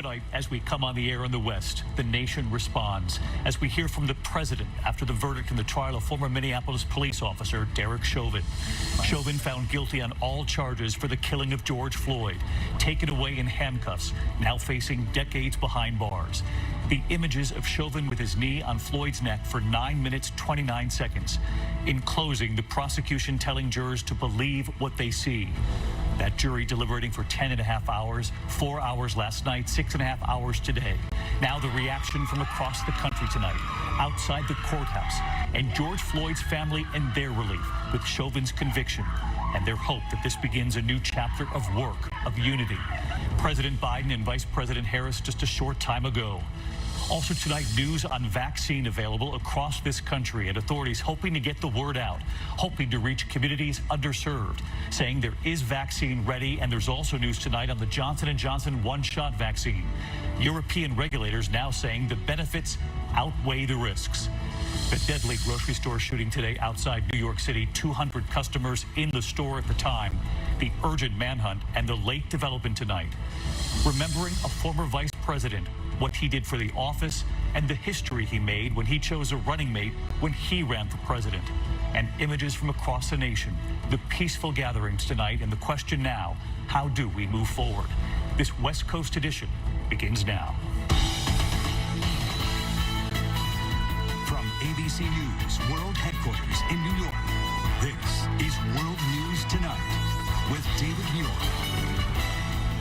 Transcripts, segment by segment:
Tonight, as we come on the air in the West, the nation responds as we hear from the president after the verdict in the trial of former Minneapolis police officer Derek Chauvin. Chauvin found guilty on all charges for the killing of George Floyd, taken away in handcuffs, now facing decades behind bars. The images of Chauvin with his knee on Floyd's neck for 9 minutes, 29 seconds. In closing, the prosecution telling jurors to believe what they see. That jury deliberating for 10.5 hours, 4 hours last night, 6.5 hours today. Now the reaction from across the country tonight, outside the courthouse, and George Floyd's family and their relief with Chauvin's conviction, and their hope that this begins a new chapter of work, of unity. President Biden and Vice President Harris just a short time ago. Also tonight, news on vaccine available across this country and authorities hoping to get the word out, hoping to reach communities underserved, saying there is vaccine ready, and there's also news tonight on the Johnson & Johnson one-shot vaccine. European regulators now saying the benefits outweigh the risks. The deadly grocery store shooting today outside New York City, 200 customers in the store at the time, the urgent manhunt, and the late development tonight. Remembering a former vice president, what he did for the office, and the history he made when he chose a running mate when he ran for president. And images from across the nation, the peaceful gatherings tonight, and the question now, how do we move forward? This West Coast edition begins now. From ABC News World Headquarters in New York, this is World News Tonight with David Muir.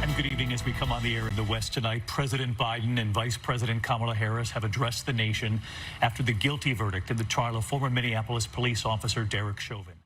And good evening. As we come on the air in the West tonight, President Biden and Vice President Kamala Harris have addressed the nation after the guilty verdict in the trial of former Minneapolis police officer Derek Chauvin.